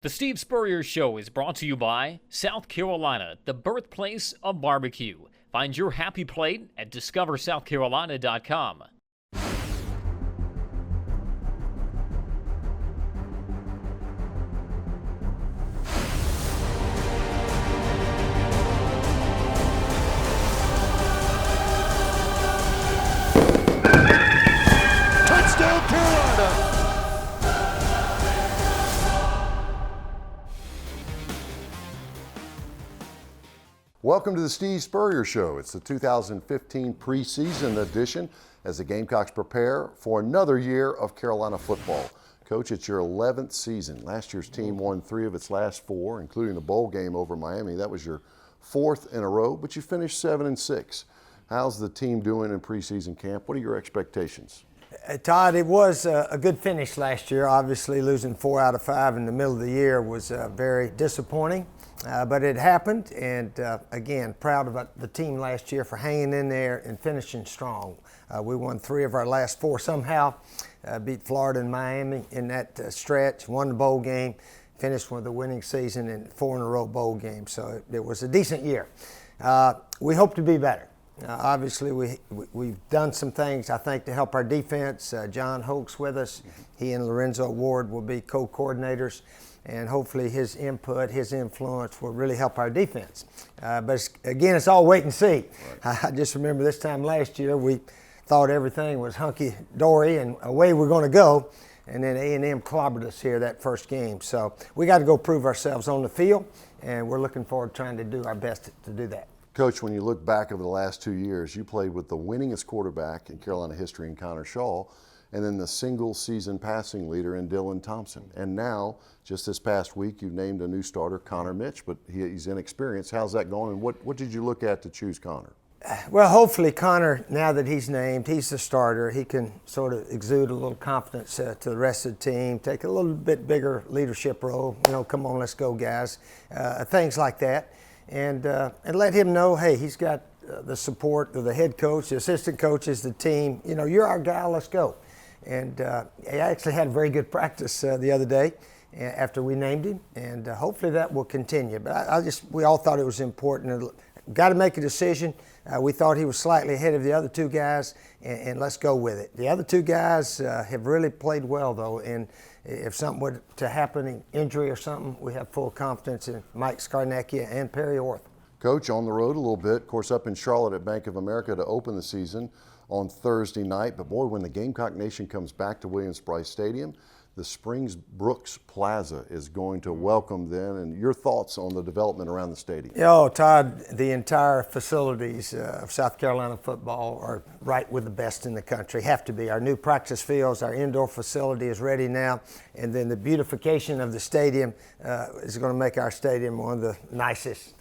The Steve Spurrier Show is brought to you by South Carolina, the birthplace of barbecue. Find your happy plate at discoversouthcarolina.com. Touchdown, Carolina! Welcome to the Steve Spurrier Show. It's the 2015 preseason edition as the Gamecocks prepare for another year of Carolina football. Coach, it's your 11th season. Last year's team won 3 of its last 4, including the bowl game over Miami. That was your 4th in a row, but you finished 7-6. How's the team doing in preseason camp? What are your expectations? Todd, it was a good finish last year. Obviously, losing 4 out of 5 in the middle of the year was very disappointing. But it happened, and again, proud of the team last year for hanging in there and finishing strong. We won 3 of our last 4 somehow, beat Florida and Miami in that stretch, won the bowl game, finished with a winning season and 4 in a row bowl games. So it was a decent year. We hope to be better. Obviously, we've done some things, I think, to help our defense. John Hoke's with us. He and Lorenzo Ward will be co-coordinators. And hopefully his input, his influence will really help our defense. But again, it's all wait and see. Right. I just remember this time last year, we thought everything was hunky-dory and away we're going to go. And then A&M clobbered us here that first game. So we got to go prove ourselves on the field, and we're looking forward to trying to do our best to do that. Coach, when you look back over the last 2 years, you played with the winningest quarterback in Carolina history in Connor Shaw, and then the single-season passing leader in Dylan Thompson. And now, just this past week, you've named a new starter, Connor Mitch, but he's inexperienced. How's that going, and what did you look at to choose Connor? Well, hopefully Connor, now that he's named, he's the starter, he can sort of exude a little confidence to the rest of the team, take a little bit bigger leadership role, come on, let's go, guys, things like that. And let him know, hey, he's got the support of the head coach, the assistant coaches, the team. You're our guy, let's go. And I actually had a very good practice the other day after we named him, and hopefully that will continue. But we all thought it was important. Got to make a decision. We thought he was slightly ahead of the other 2 guys, and let's go with it. The other 2 guys have really played well, though, and if something were to happen, an injury or something, we have full confidence in Mike Scarnecchia and Perry Orth. Coach, on the road a little bit, of course, up in Charlotte at Bank of America to open the season on Thursday night. But boy, when the Gamecock Nation comes back to Williams-Brice Stadium, the Springs Brooks Plaza is going to welcome them. And your thoughts on the development around the stadium? Oh, Todd, the entire facilities of South Carolina football are right with the best in the country, have to be. Our new practice fields, our indoor facility is ready now, and then the beautification of the stadium is going to make our stadium one of the nicest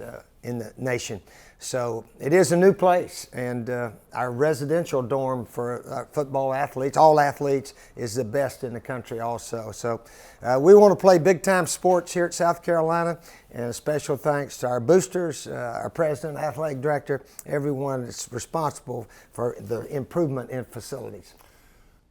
in the nation. So it is a new place, and our residential dorm for football athletes, all athletes, is the best in the country also. So we want to play big-time sports here at South Carolina, and a special thanks to our boosters, our president, athletic director, everyone that's responsible for the improvement in facilities.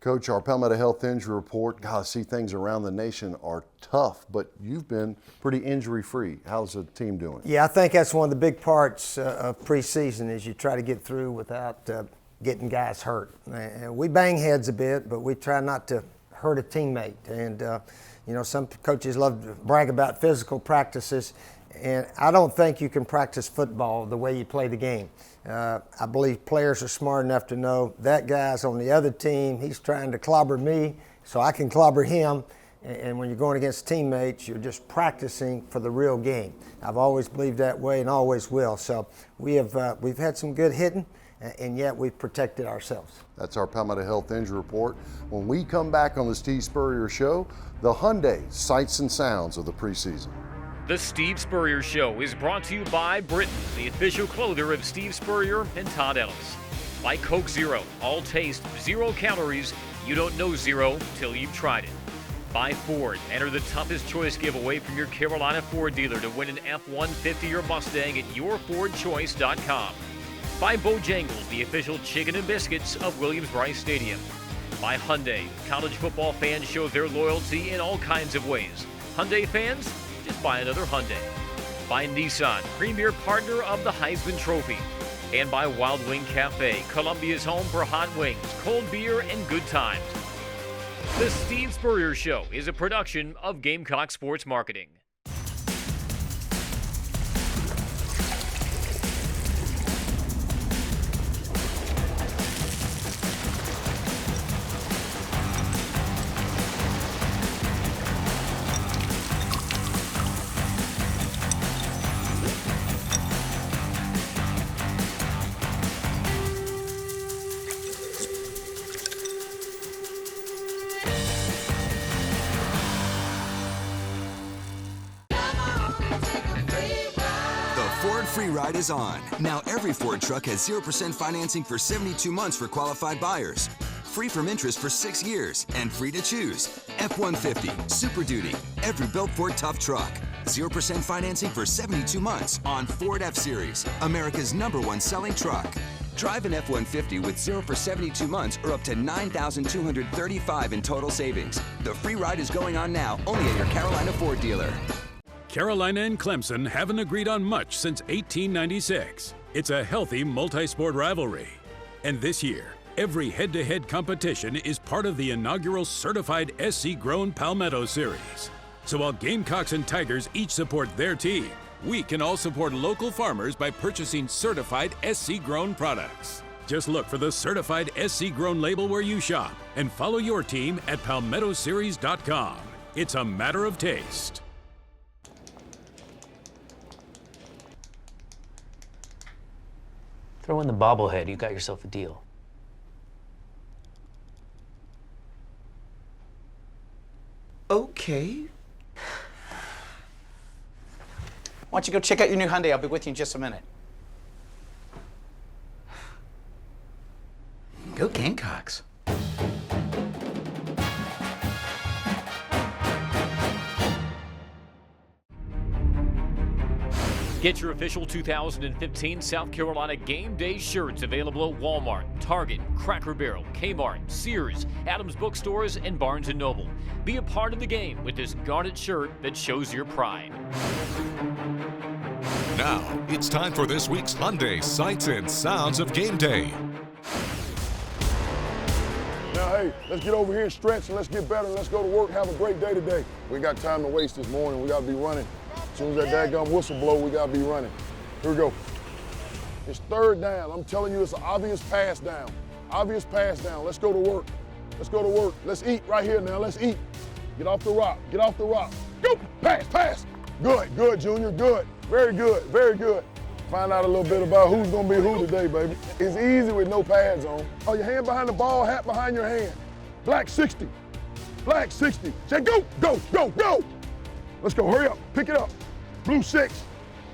Coach, our Palmetto Health Injury Report, God, I see things around the nation are tough, but you've been pretty injury-free. How's the team doing? Yeah, I think that's one of the big parts of preseason is you try to get through without getting guys hurt. And we bang heads a bit, but we try not to hurt a teammate. And, some coaches love to brag about physical practices, and I don't think you can practice football the way you play the game. I believe players are smart enough to know that guy's on the other team. He's trying to clobber me so I can clobber him. And when you're going against teammates, you're just practicing for the real game. I've always believed that way and always will. So we've had some good hitting, and yet we've protected ourselves. That's our Palmetto Health Injury Report. When we come back on the Steve Spurrier Show, the Hyundai sights and sounds of the preseason. The Steve Spurrier Show is brought to you by Britain, the official clother of Steve Spurrier and Todd Ellis. By Coke Zero, all taste, 0 calories. You don't know zero till you've tried it. By Ford, enter the toughest choice giveaway from your Carolina Ford dealer to win an F-150 or Mustang at yourfordchoice.com. By Bojangles, the official chicken and biscuits of Williams-Brice Stadium. By Hyundai, college football fans show their loyalty in all kinds of ways. Hyundai fans, by another Hyundai. By Nissan, premier partner of the Heisman Trophy. And by Wild Wing Cafe, Columbia's home for hot wings, cold beer, and good times. The Steve Spurrier Show is a production of Gamecock Sports Marketing. Ford Free Ride is on. Now every Ford truck has 0% financing for 72 months for qualified buyers. Free from interest for 6 years and free to choose. F-150, Super Duty, every built Ford tough truck. 0% financing for 72 months on Ford F-Series, America's #1 selling truck. Drive an F-150 with 0 for 72 months or up to $9,235 in total savings. The free ride is going on now only at your Carolina Ford dealer. Carolina and Clemson haven't agreed on much since 1896. It's a healthy multi-sport rivalry. And this year, every head-to-head competition is part of the inaugural certified SC-grown Palmetto Series. So while Gamecocks and Tigers each support their team, we can all support local farmers by purchasing certified SC-grown products. Just look for the certified SC-grown label where you shop and follow your team at palmettoseries.com. It's a matter of taste. Throw in the bobblehead, you got yourself a deal. Okay. Why don't you go check out your new Hyundai? I'll be with you in just a minute. Go Gamecocks. Get your official 2015 South Carolina Game Day shirts available at Walmart, Target, Cracker Barrel, Kmart, Sears, Adams Bookstores, and Barnes & Noble. Be a part of the game with this garnet shirt that shows your pride. Now, it's time for this week's Hyundai Sights and Sounds of Game Day. Now, hey, let's get over here and stretch, and let's get better, and let's go to work. Have a great day today. We got time to waste this morning. We got to be running. As soon as that daggum whistle blow, we got to be running. Here we go. It's third down. I'm telling you, it's an obvious pass down. Obvious pass down. Let's go to work. Let's go to work. Let's eat right here now. Let's eat. Get off the rock. Get off the rock. Go. Pass, pass. Good, good, Junior. Good. Very good, very good. Find out a little bit about who's going to be who today, baby. It's easy with no pads on. Oh, your hand behind the ball, hat behind your hand. Black 60. Black 60. Say go, go, go, go. Let's go. Hurry up. Pick it up. Blue 6.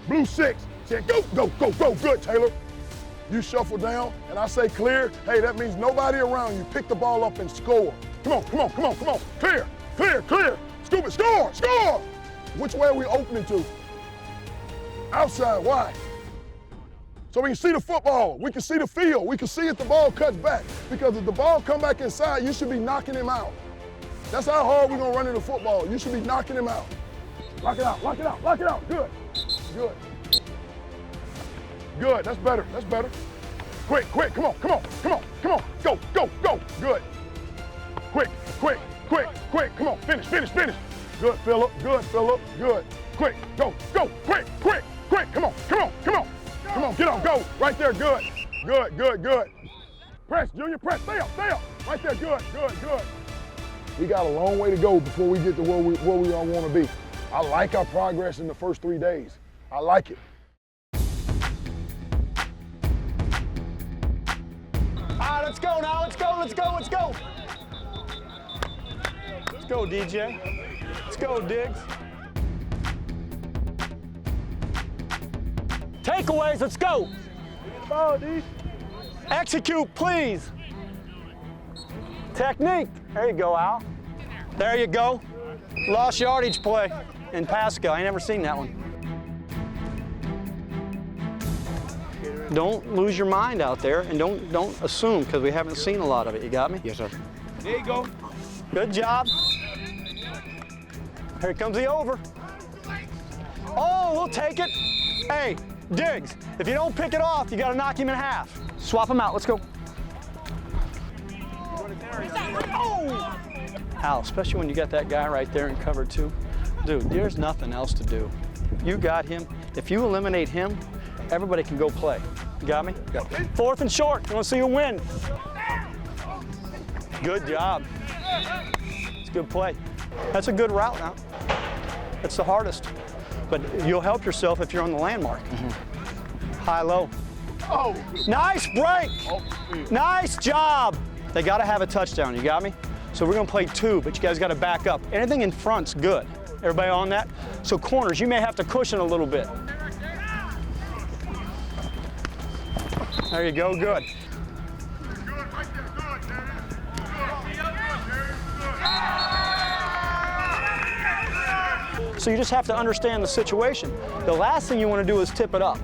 Blue 6. Say go, go, go, go. Good, Taylor. You shuffle down, and I say clear. Hey, that means nobody around you. Pick the ball up and score. Come on, come on, come on, come on. Clear, clear, clear. Scoop it. Score, score. Which way are we opening to? Outside. Why? So we can see the football. We can see the field. We can see if the ball cuts back. Because if the ball come back inside, you should be knocking him out. That's how hard we're going to run into football. You should be knocking him out. Lock it out, lock it out, lock it out. Good, good. Good, that's better, that's better. Quick, quick, come on, come on, come on, come on. Go, go, go, good. Quick, quick, quick, quick, come on, finish, finish, finish. Good, Phillip, good. Quick, go, go, quick, quick, quick, come on, come on, come on. Come on, get on, go, right there, good. Good, good, good. Press, Junior, press, stay up, right there, good, good, good. We got a long way to go before we get to where we all want to be. I like our progress in the first 3 days. I like it. All right, let's go now. Let's go, let's go, let's go. Let's go, DJ. Let's go, Diggs. Takeaways, let's go. Ball, D. Execute, please. Technique. There you go, Al. There you go. Lost yardage play in Pascal. I ain't never seen that one. Don't lose your mind out there, and don't assume, because we haven't seen a lot of it. You got me? Yes, sir. There you go. Good job. Here comes the over. go, we'll take it. Hey, Diggs, if you don't pick it off, you got to knock him in half. Swap him out, let's go. Oh! Al, especially when you got that guy right there in cover 2. Dude, there's nothing else to do. You got him. If you eliminate him, everybody can go play. You got me? Got me. 4th and short. You want to see who win? Good job. It's a good play. That's a good route now. That's the hardest. But you'll help yourself if you're on the landmark. High-low. Oh! Nice break! Oh. Nice job! They got to have a touchdown. You got me? So we're going to play 2, but you guys got to back up. Anything in front's good. Everybody on that? So corners, you may have to cushion a little bit. There you go, good. So you just have to understand the situation. The last thing you want to do is tip it up.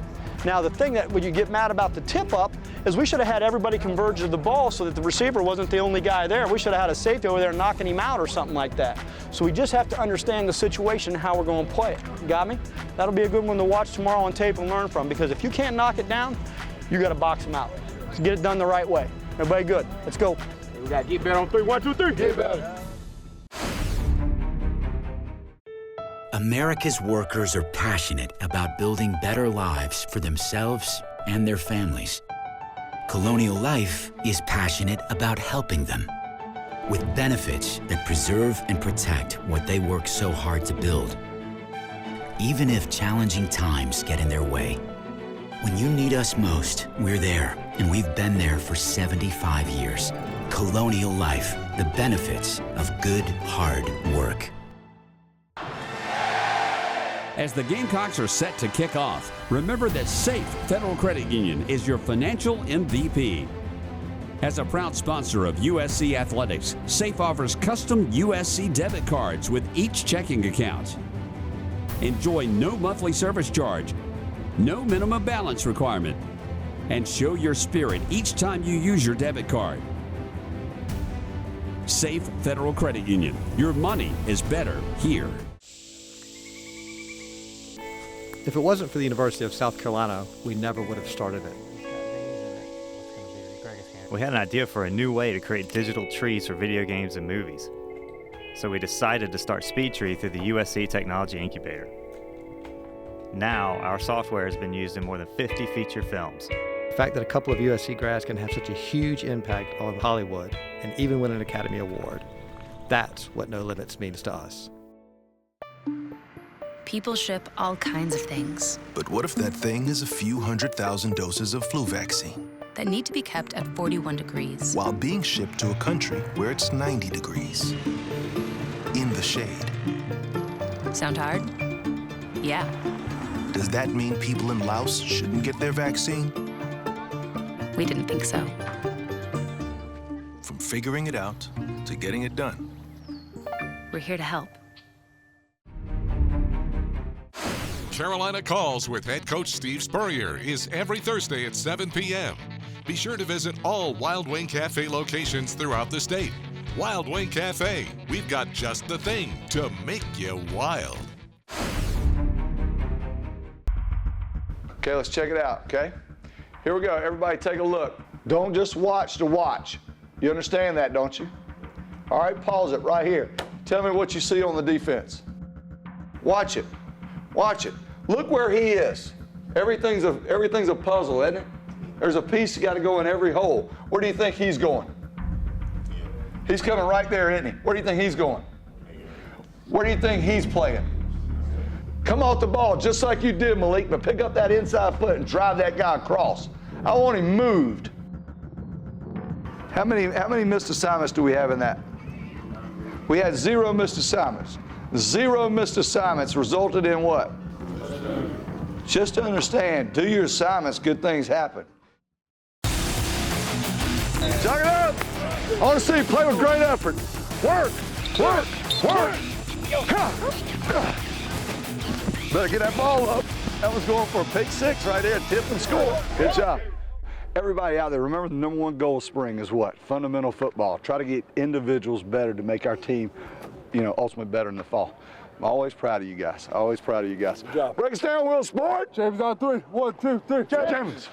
Now the thing that when you get mad about the tip up is we should have had everybody converge to the ball so that the receiver wasn't the only guy there. We should have had a safety over there knocking him out or something like that. So we just have to understand the situation and how we're going to play it. You got me? That'll be a good one to watch tomorrow on tape and learn from, because if you can't knock it down, you got to box him out. So get it done the right way. Everybody good? Let's go. We got to get better on 3. 1, 2, 3. Get better. America's workers are passionate about building better lives for themselves and their families. Colonial Life is passionate about helping them with benefits that preserve and protect what they work so hard to build, even if challenging times get in their way. When you need us most, we're there, and we've been there for 75 years. Colonial Life, the benefits of good, hard work. As the Gamecocks are set to kick off, remember that SAFE Federal Credit Union is your financial MVP. As a proud sponsor of USC Athletics, SAFE offers custom USC debit cards with each checking account. Enjoy no monthly service charge, no minimum balance requirement, and show your spirit each time you use your debit card. SAFE Federal Credit Union. Your money is better here. If it wasn't for the University of South Carolina, we never would have started it. We had an idea for a new way to create digital trees for video games and movies. So we decided to start SpeedTree through the USC Technology Incubator. Now, our software has been used in more than 50 feature films. The fact that a couple of USC grads can have such a huge impact on Hollywood and even win an Academy Award, that's what No Limits means to us. People ship all kinds of things. But what if that thing is a few 100,000 doses of flu vaccine? That need to be kept at 41 degrees. While being shipped to a country where it's 90 degrees. In the shade. Sound hard? Yeah. Does that mean people in Laos shouldn't get their vaccine? We didn't think so. From figuring it out to getting it done. We're here to help. Carolina Calls with head coach Steve Spurrier is every Thursday at 7 p.m. Be sure to visit all Wild Wing Cafe locations throughout the state. Wild Wing Cafe, we've got just the thing to make you wild. Okay, let's check it out, okay? Here we go, everybody take a look. Don't just watch to watch. You understand that, don't you? All right, pause it right here. Tell me what you see on the defense. Watch it, watch it. Look where he is. Everything's a puzzle, isn't it? There's a piece that got to go in every hole. Where do you think he's going? He's coming right there, isn't he? Where do you think he's going? Where do you think he's playing? Come off the ball just like you did, Malik, but pick up that inside foot and drive that guy across. I want him moved. How many missed assignments do we have in that? We had 0 missed assignments. 0 missed assignments resulted in what? Just to understand, do your assignments, good things happen. Check it out. I want to see you play with great effort. Work, work, work. Better get that ball up. That was going for a pick 6 right there, tip and score. Good job. Everybody out there, remember the #1 goal of spring is what? Fundamental football. Try to get individuals better to make our team, ultimately better in the fall. I'm always proud of you guys. Always proud of you guys. Good job. Break it down, Will Sport. James on 3. 1, 2, 3. James.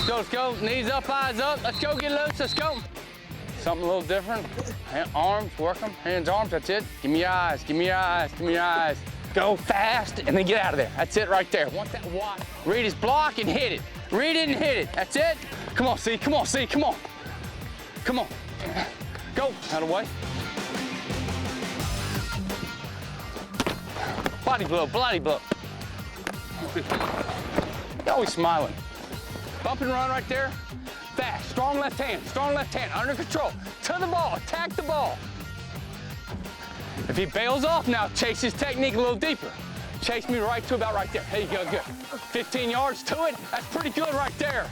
Let's go. Knees up, eyes up. Let's go. Get loose. Let's go. Something a little different. Arms, work them. Hands, arms. That's it. Give me your eyes. Give me your eyes. Give me your eyes. Go fast and then get out of there. That's it right there. Want that wide. Read his block and hit it. Read it and hit it. That's it. Come on, C. Come on, C. Come on. Come on. Go. Out of the way. Body blow. Body blow. Always smiling. Bump and run right there. Fast, strong left hand, under control. To the ball, attack the ball. If he bails off now, chase his technique a little deeper. Chase me right to about right there. There you go, good. 15 yards to it, that's pretty good right there.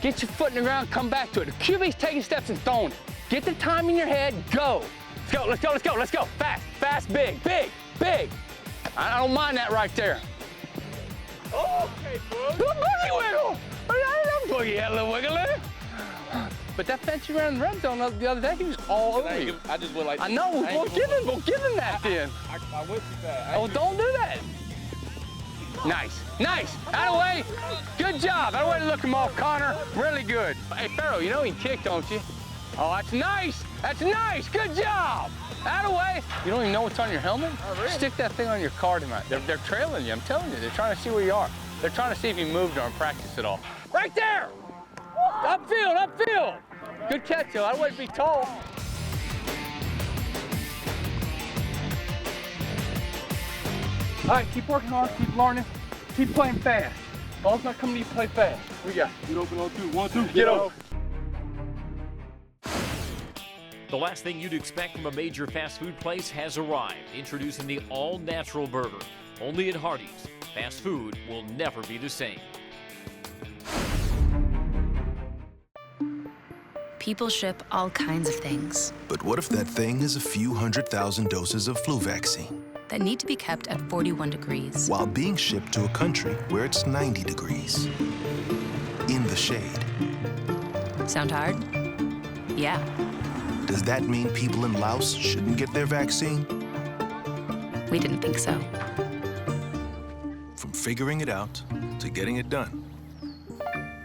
Get your foot in the ground, come back to it. The QB's taking steps and throwing it. Get the time in your head, go. Let's go, let's go, let's go, let's go. Fast, fast, big, big, big. I don't mind that right there. Okay, bro. Good boogie wiggle. I love boogie, had a little wiggle there. But that fence you ran in the red zone the other day, he was all over you. I just went like I know, we'll give him that then. I went too fast. Oh, don't do that. Nice, nice. Out of the way. Good job. Out of the way to look him off, Connor. Really good. Hey, Farrell, you know he can kick, don't you? Oh, that's nice. That's nice. Good job. Out of the way. You don't even know what's on your helmet? Oh, really? Stick that thing on your car tonight. They're trailing you, I'm telling you. They're trying to see where you are. They're trying to see if you moved during practice at all. Right there. Upfield, upfield. Good catch, though. I wouldn't be tall. All right, keep working hard, keep learning, keep playing fast. Ball's not coming to you, play fast. We got get open on 2, 1, 2, get open. The last thing you'd expect from a major fast food place has arrived. Introducing the all-natural burger. Only at Hardee's. Fast food will never be the same. People ship all kinds of things But what if that thing is a few 100,000 doses of flu vaccine that need to be kept at 41 degrees. while being shipped to a country where it's 90 degrees? In the shade. Sound hard? Yeah. Does that mean people in Laos shouldn't get their vaccine? We didn't think so. From figuring it out to getting it done.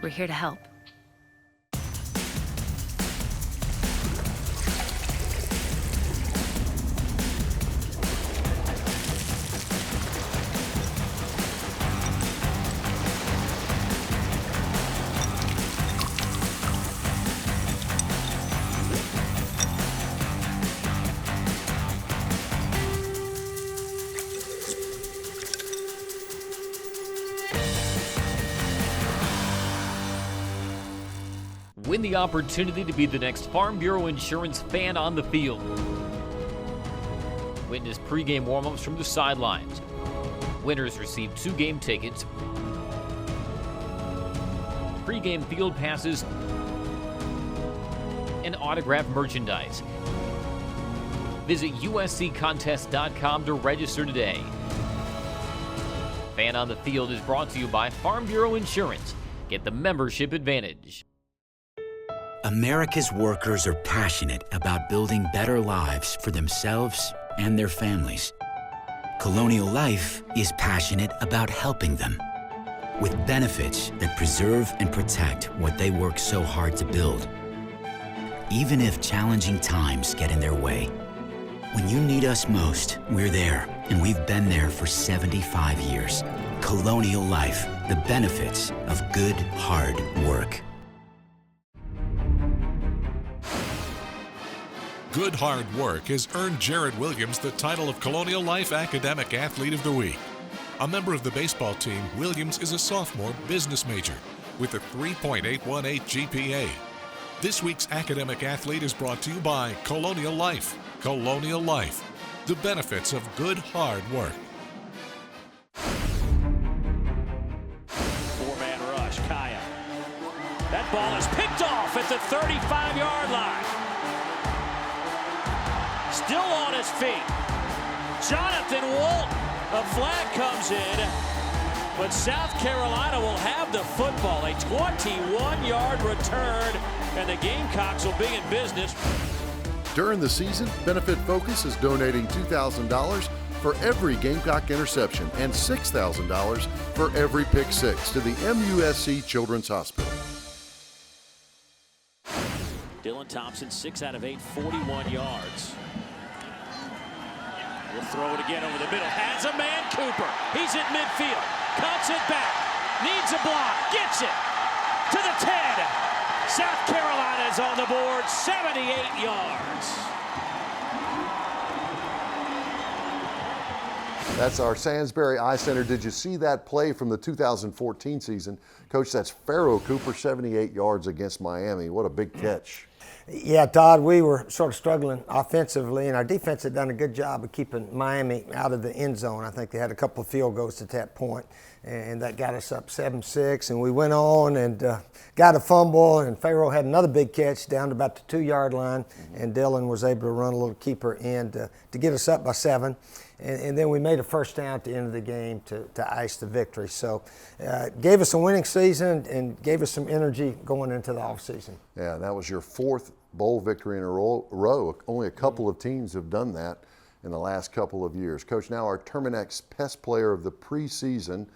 We're here to help. Win the opportunity to be the next Farm Bureau Insurance fan on the field. Witness pregame warm-ups from the sidelines. Winners receive 2 game tickets, pregame field passes, and autographed merchandise. Visit usccontest.com to register today. Fan on the Field is brought to you by Farm Bureau Insurance. Get the membership advantage. America's workers are passionate about building better lives for themselves and their families. Colonial Life is passionate about helping them with benefits that preserve and protect what they work so hard to build. Even if challenging times get in their way, when you need us most, we're there, and we've been there for 75 years. Colonial Life, the benefits of good, hard work. Good hard work has earned Jared Williams the title of Colonial Life Academic Athlete of the Week. A member of the baseball team, Williams is a sophomore business major with a 3.818 GPA. This week's academic athlete is brought to you by Colonial Life. Colonial Life, the benefits of good hard work. 4-man rush, Kaya. That ball is picked off at the 35-yard line. Still on his feet. Jonathan Walton. A flag comes in. But South Carolina will have the football. A 21-yard return, and the Gamecocks will be in business. During the season, Benefit Focus is donating $2,000 for every Gamecock interception and $6,000 for every pick six to the MUSC Children's Hospital. Dylan Thompson, 6 out of 8, 41 yards. We'll throw it again over the middle. Has a man, Cooper. He's in midfield. Cuts it back. Needs a block. Gets it to the 10. South Carolina's on the board, 78 yards. That's our Salisbury Eye Center. Did you see that play from the 2014 season? Coach, that's Pharaoh Cooper, 78 yards against Miami. What a big catch. Yeah, Todd, we were sort of struggling offensively, and our defense had done a good job of keeping Miami out of the end zone. I think they had a couple of field goals at that point, and that got us up 7-6, and we went on and got a fumble, and Pharaoh had another big catch down to about the 2-yard line, and Dylan was able to run a little keeper in to get us up by 7. And then we made a first down at the end of the game to ice the victory. So gave us a winning season and gave us some energy going into the offseason. Yeah, that was your 4th bowl victory in a row. Only a couple of teams have done that in the last couple of years. Coach, now our Terminex Pest Player of the preseason.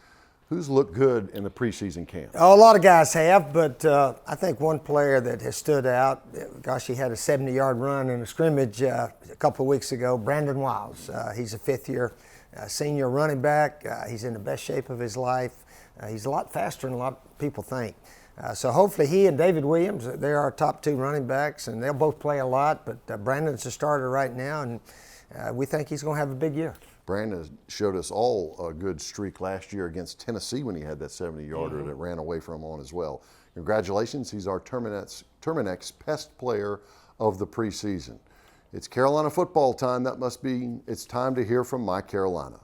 Who's looked good in the preseason camp? Oh, a lot of guys have, but I think one player that has stood out, gosh, he had a 70-yard run in a scrimmage a couple of weeks ago, Brandon Wiles. He's a 5th-year senior running back. He's in the best shape of his life. He's a lot faster than a lot of people think. So hopefully he and David Williams, they're our top 2 running backs, and they'll both play a lot, but Brandon's a starter right now, and we think he's going to have a big year. Brandon showed us all a good streak last year against Tennessee when he had that 70-yarder that ran away from him on as well. Congratulations, he's our Terminex Pest Player of the preseason. It's Carolina football time. That must be, it's time to hear from My Carolina.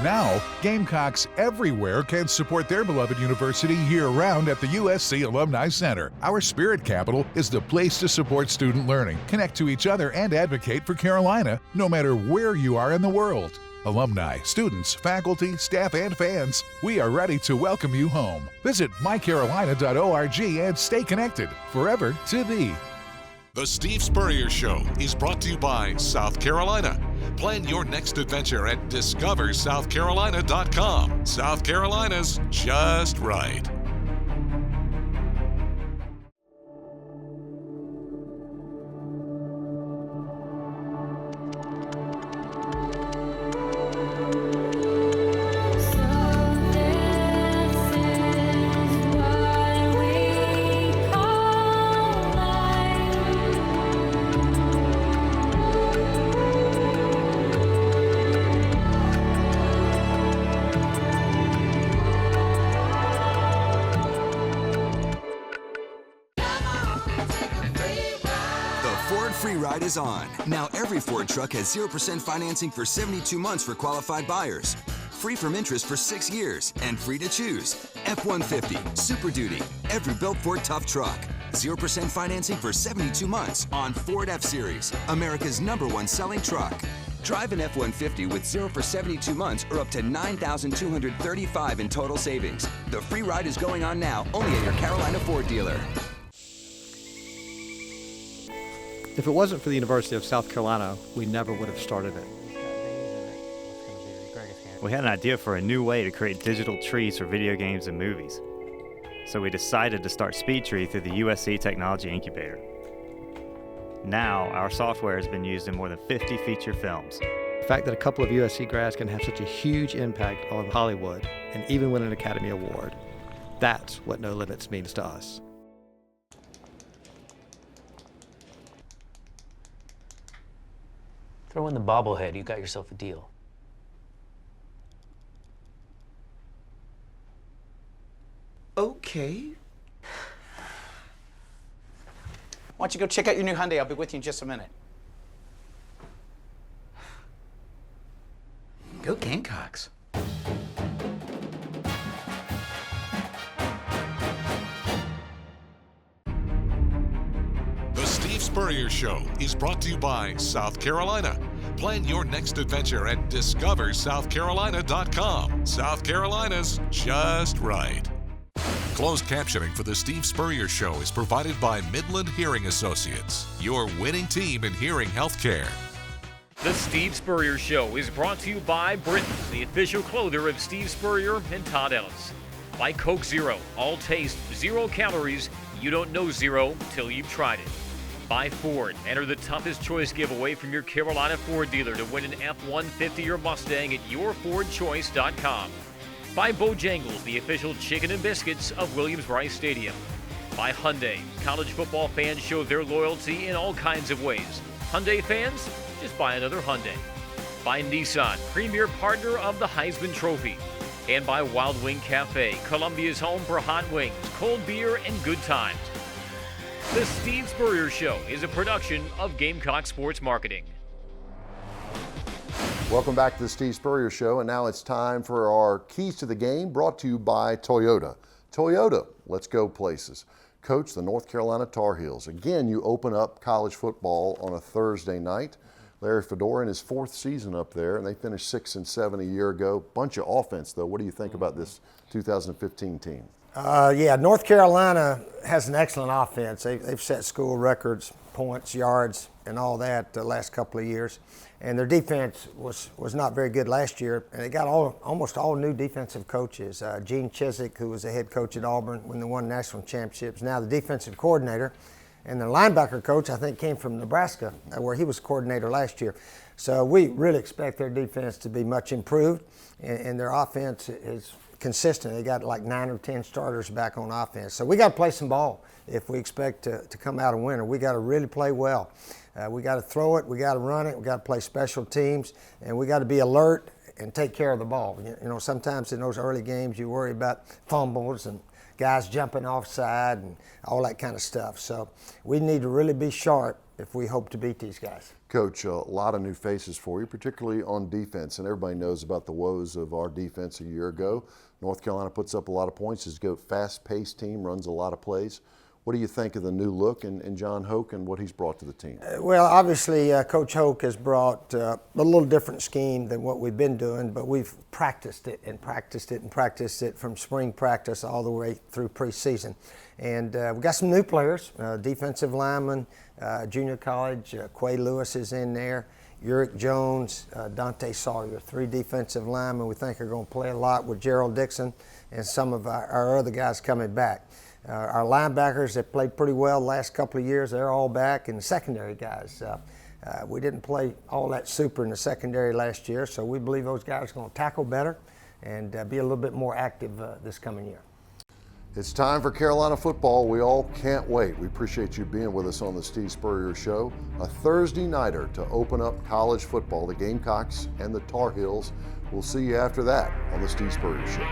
Now, Gamecocks everywhere can support their beloved university year-round at the USC Alumni Center. Our spirit capital is the place to support student learning, connect to each other, and advocate for Carolina, no matter where you are in the world. Alumni, students, faculty, staff, and fans, we are ready to welcome you home. Visit mycarolina.org and stay connected forever to thee. The Steve Spurrier Show is brought to you by South Carolina. Plan your next adventure at discoversouthcarolina.com. South Carolina's just right. Free ride is on. Now every Ford truck has 0% financing for 72 months for qualified buyers. Free from interest for 6 years and free to choose. F-150, Super Duty, every built Ford tough truck. 0% financing for 72 months on Ford F-Series, America's #1 selling truck. Drive an F-150 with 0 for 72 months or up to $9,235 in total savings. The free ride is going on now only at your Carolina Ford dealer. If it wasn't for the University of South Carolina, we never would have started it. We had an idea for a new way to create digital trees for video games and movies. So we decided to start SpeedTree through the USC Technology Incubator. Now, our software has been used in more than 50 feature films. The fact that a couple of USC grads can have such a huge impact on Hollywood and even win an Academy Award, that's what No Limits means to us. Throw in the bobblehead, you got yourself a deal. Okay. Why don't you go check out your new Hyundai? I'll be with you in just a minute. Go Gamecocks. The Steve Spurrier Show is brought to you by South Carolina. Plan your next adventure at discoversouthcarolina.com. South Carolina's just right. Closed captioning for the Steve Spurrier Show is provided by Midland Hearing Associates, your winning team in hearing healthcare. The Steve Spurrier Show is brought to you by Britain, the official clother of Steve Spurrier and Todd Ellis. By Coke Zero, all taste, 0 calories. You don't know zero till you've tried it. By Ford, enter the toughest choice giveaway from your Carolina Ford dealer to win an F-150 or Mustang at yourfordchoice.com. By Bojangles, the official chicken and biscuits of Williams-Brice Stadium. By Hyundai, college football fans show their loyalty in all kinds of ways. Hyundai fans, just buy another Hyundai. By Nissan, premier partner of the Heisman Trophy. And by Wild Wing Cafe, Columbia's home for hot wings, cold beer, and good times. The Steve Spurrier Show is a production of Gamecock Sports Marketing. Welcome back to the Steve Spurrier Show, and now it's time for our Keys to the Game, brought to you by Toyota. Toyota, let's go places. Coach, the North Carolina Tar Heels. Again, you open up college football on a Thursday night. Larry Fedora in his 4th season up there, and they finished 6-7 a year ago. Bunch of offense, though. What do you think about this 2015 team? Yeah, North Carolina has an excellent offense. They've set school records, points, yards, and all that the last couple of years. And their defense was not very good last year, and they got almost all new defensive coaches. Gene Chizik, who was the head coach at Auburn when they won national championships, now the defensive coordinator. And the linebacker coach, I think, came from Nebraska, where he was coordinator last year. So we really expect their defense to be much improved, and their offense is consistent. They got like 9 or 10 starters back on offense. So we got to play some ball if we expect to come out a winner. We got to really play well. We got to throw it, we got to run it, we got to play special teams, and we got to be alert and take care of the ball. You know, sometimes in those early games you worry about fumbles and guys jumping offside and all that kind of stuff. So we need to really be sharp if we hope to beat these guys. Coach, a lot of new faces for you, particularly on defense, and everybody knows about the woes of our defense a year ago. North Carolina puts up a lot of points, is a fast-paced team, runs a lot of plays. What do you think of the new look and John Hoke and what he's brought to the team? Well, obviously, Coach Hoke has brought a little different scheme than what we've been doing, but we've practiced it and practiced it and practiced it from spring practice all the way through preseason. And we've got some new players, defensive linemen, junior college, Quay Lewis is in there, Uric Jones, Dante Sawyer, 3 defensive linemen we think are going to play a lot with Gerald Dixon and some of our other guys coming back. Our linebackers have played pretty well the last couple of years. They're all back, and the secondary guys. We didn't play all that super in the secondary last year, so we believe those guys are going to tackle better and be a little bit more active this coming year. It's time for Carolina football. We all can't wait. We appreciate you being with us on the Steve Spurrier Show. A Thursday nighter to open up college football, the Gamecocks and the Tar Heels. We'll see you after that on the Steve Spurrier Show.